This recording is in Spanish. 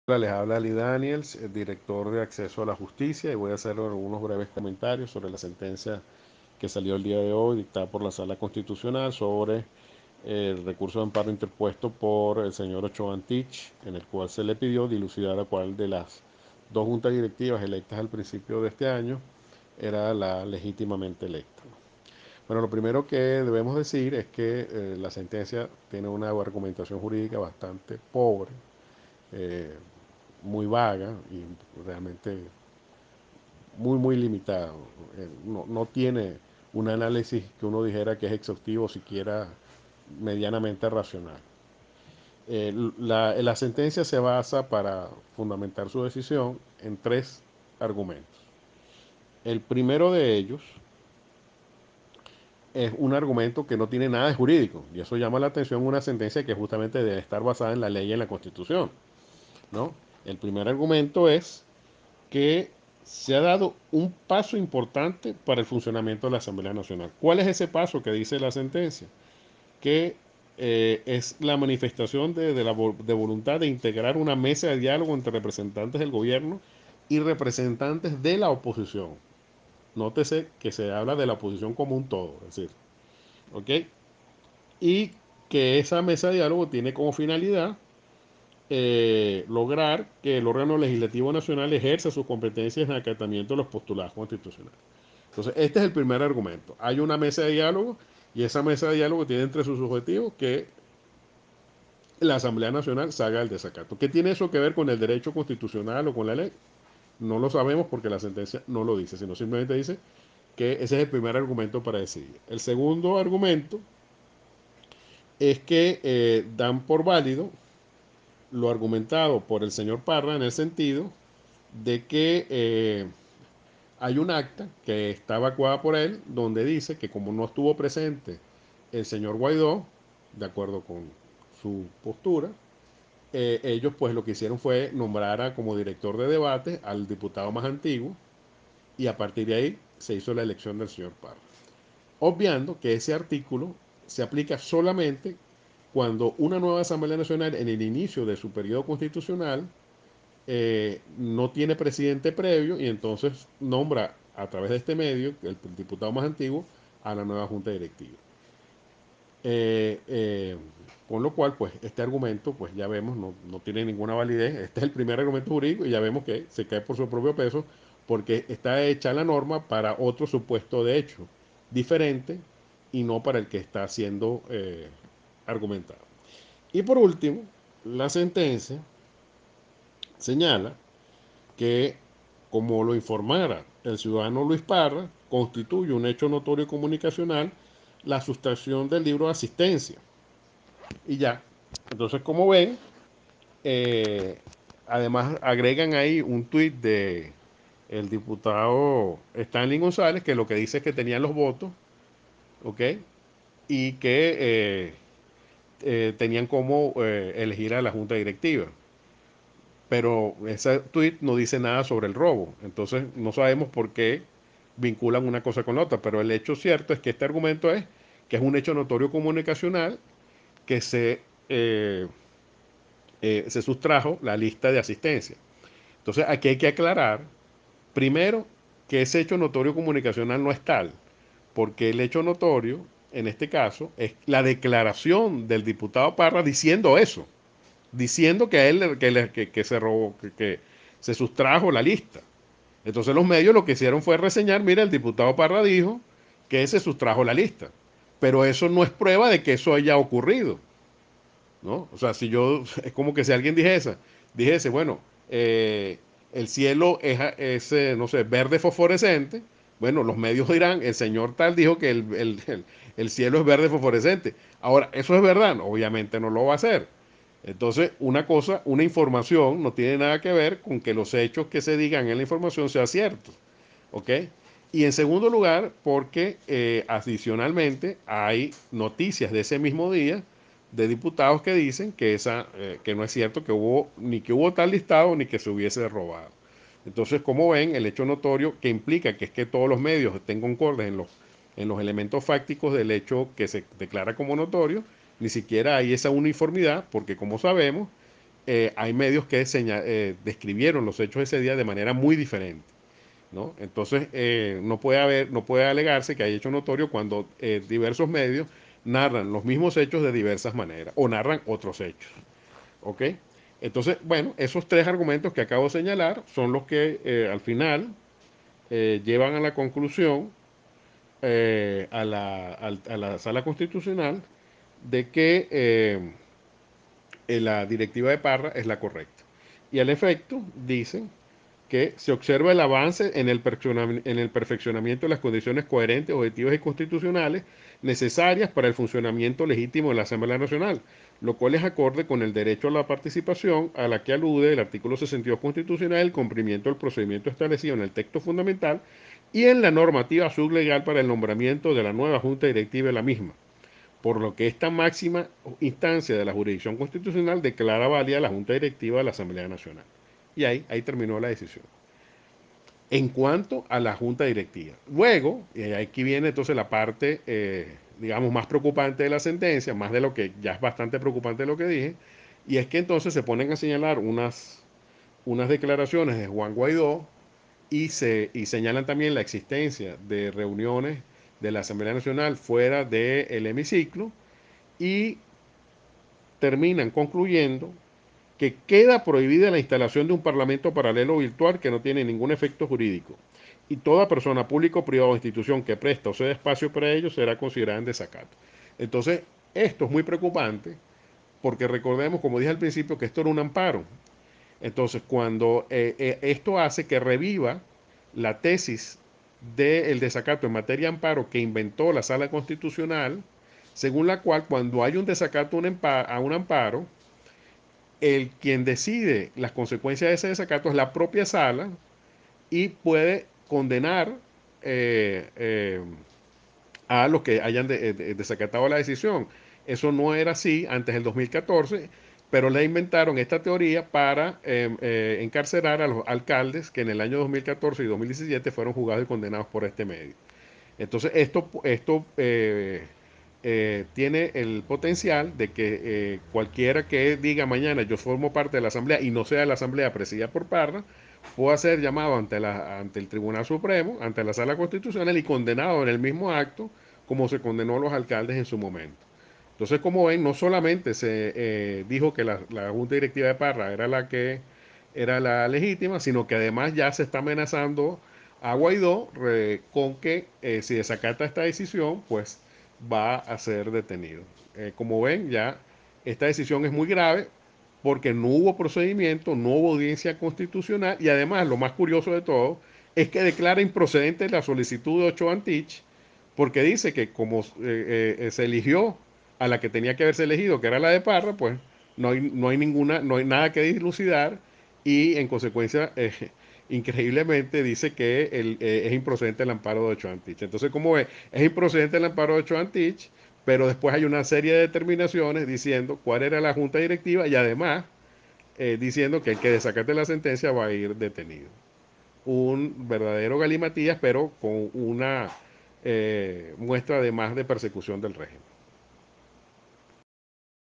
Hola, les habla Lee Daniels, el director de Acceso a la Justicia, y voy a hacer algunos breves comentarios sobre la sentencia que salió el día de hoy, dictada por la Sala Constitucional, sobre el recurso de amparo interpuesto por el señor Ochoa Antich, en el cual se le pidió dilucidar a cuál de las dos juntas directivas electas al principio de este año era la legítimamente electa. Bueno, lo primero que debemos decir es que la sentencia tiene una argumentación jurídica bastante pobre, eh, muy vaga y realmente muy limitado. No tiene un análisis que uno dijera que es exhaustivo, siquiera medianamente racional. La sentencia se basa para fundamentar su decisión en tres argumentos. El primero de ellos es un argumento que no tiene nada de jurídico, y eso llama la atención en una sentencia que justamente debe estar basada en la ley y en la Constitución, ¿no? El primer argumento es que se ha dado un paso importante para el funcionamiento de la Asamblea Nacional. ¿Cuál es ese paso que dice la sentencia? Que es la manifestación de voluntad de integrar una mesa de diálogo entre representantes del gobierno y representantes de la oposición. Nótese que se habla de la oposición como un todo, es decir, ¿ok? Y que esa mesa de diálogo tiene como finalidad lograr que el órgano legislativo nacional ejerza sus competencias en acatamiento de los postulados constitucionales. Entonces, este es el primer argumento. Hay una mesa de diálogo y esa mesa de diálogo tiene entre sus objetivos que la Asamblea Nacional salga del desacato. ¿Qué tiene eso que ver con el derecho constitucional o con la ley? No lo sabemos porque la sentencia no lo dice, sino simplemente dice que ese es el primer argumento para decidir. El segundo argumento es que dan por válido lo argumentado por el señor Parra en el sentido de que hay un acta que está evacuada por él donde dice que como no estuvo presente el señor Guaidó, de acuerdo con su postura, ellos pues lo que hicieron fue nombrar como director de debate al diputado más antiguo y a partir de ahí se hizo la elección del señor Parra. Obviando que ese artículo se aplica solamente cuando una nueva Asamblea Nacional en el inicio de su periodo constitucional no tiene presidente previo y entonces nombra a través de este medio, el diputado más antiguo, a la nueva junta directiva. Eh, eh, con lo cual, pues este argumento, pues ya vemos, no tiene ninguna validez. Este es el primer argumento jurídico y ya vemos que se cae por su propio peso porque está hecha la norma para otro supuesto de hecho diferente y no para el que está siendo argumentado. Y por último, la sentencia señala que, como lo informara el ciudadano Luis Parra, constituye un hecho notorio comunicacional la sustracción del libro de asistencia. Y ya. Entonces, como ven, eh, además agregan ahí un tuit de el diputado Stanley González, que lo que dice es que tenían los votos, ¿ok? Y que tenían como elegir a la junta directiva. Pero ese tweet no dice nada sobre el robo. Entonces no sabemos por qué vinculan una cosa con la otra. Pero el hecho cierto es que este argumento es que es un hecho notorio comunicacional que se sustrajo la lista de asistencia. Entonces aquí hay que aclarar, primero, que ese hecho notorio comunicacional no es tal, porque el hecho notorio, en este caso, es la declaración del diputado Parra diciendo eso, diciendo que a él que se robó, que se sustrajo la lista. Entonces los medios lo que hicieron fue reseñar, mira, el diputado Parra dijo que se sustrajo la lista, pero eso no es prueba de que eso haya ocurrido, ¿no? O sea, si yo, es como que si alguien dijese, bueno, el cielo es, no sé, verde fosforescente, bueno, los medios dirán, el señor tal dijo que el cielo es verde fosforescente. Ahora, ¿eso es verdad? No, obviamente no lo va a hacer. Entonces, una cosa, una información no tiene nada que ver con que los hechos que se digan en la información sean ciertos, ¿ok? Y en segundo lugar, porque adicionalmente hay noticias de ese mismo día de diputados que dicen que no es cierto que hubo, ni que hubo tal listado, ni que se hubiese robado. Entonces, como ven, el hecho notorio que implica que es que todos los medios estén concordes en los elementos fácticos del hecho que se declara como notorio, ni siquiera hay esa uniformidad, porque como sabemos, hay medios que describieron los hechos ese día de manera muy diferente, ¿no? Entonces, no puede alegarse que hay hecho notorio cuando diversos medios narran los mismos hechos de diversas maneras o narran otros hechos, ¿ok? Entonces, bueno, esos tres argumentos que acabo de señalar son los que al final llevan a la conclusión a la sala constitucional de que la directiva de Parra es la correcta. Y al efecto, dicen que se observa el avance en el perfeccionamiento de las condiciones coherentes, objetivas y constitucionales necesarias para el funcionamiento legítimo de la Asamblea Nacional, lo cual es acorde con el derecho a la participación a la que alude el artículo 62 constitucional, el cumplimiento del procedimiento establecido en el texto fundamental y en la normativa sublegal para el nombramiento de la nueva Junta Directiva de la misma, por lo que esta máxima instancia de la jurisdicción constitucional declara válida la Junta Directiva de la Asamblea Nacional. Y ahí terminó la decisión. En cuanto a la Junta Directiva. Luego, y aquí viene entonces la parte, digamos, más preocupante de la sentencia, más de lo que ya es bastante preocupante lo que dije, y es que entonces se ponen a señalar unas declaraciones de Juan Guaidó y señalan también la existencia de reuniones de la Asamblea Nacional fuera del hemiciclo y terminan concluyendo que queda prohibida la instalación de un parlamento paralelo virtual que no tiene ningún efecto jurídico. Y toda persona pública, privada o institución que presta o ceda espacio para ello será considerada en desacato. Entonces, esto es muy preocupante porque recordemos, como dije al principio, que esto era un amparo. Entonces, cuando esto hace que reviva la tesis del desacato en materia de amparo que inventó la Sala Constitucional, según la cual cuando hay un desacato a un amparo, el quien decide las consecuencias de ese desacato es la propia sala y puede condenar eh, eh, a los que hayan desacatado la decisión. Eso no era así antes del 2014, pero le inventaron esta teoría para encarcelar a los alcaldes que en el año 2014 y 2017 fueron juzgados y condenados por este medio. Entonces, esto tiene el potencial de que cualquiera que diga mañana yo formo parte de la Asamblea y no sea la Asamblea presidida por Parra, pueda ser llamado ante el Tribunal Supremo, ante la Sala Constitucional y condenado en el mismo acto como se condenó a los alcaldes en su momento. Entonces, como ven, no solamente se dijo que la Junta Directiva de Parra era la que era la legítima, sino que además ya se está amenazando a Guaidó con que si desacata esta decisión, pues va a ser detenido. Como ven, ya esta decisión es muy grave porque no hubo procedimiento, no hubo audiencia constitucional y además lo más curioso de todo es que declara improcedente la solicitud de Ochoa Antich porque dice que como se eligió a la que tenía que haberse elegido, que era la de Parra, pues no hay nada que dilucidar y en consecuencia, increíblemente dice que es improcedente el amparo de Ochoa Antich. Entonces, como ve, es improcedente el amparo de Ochoa Antich, pero después hay una serie de determinaciones diciendo cuál era la junta directiva y además diciendo que el que desacate la sentencia va a ir detenido. Un verdadero galimatías, pero con una muestra de más de persecución del régimen.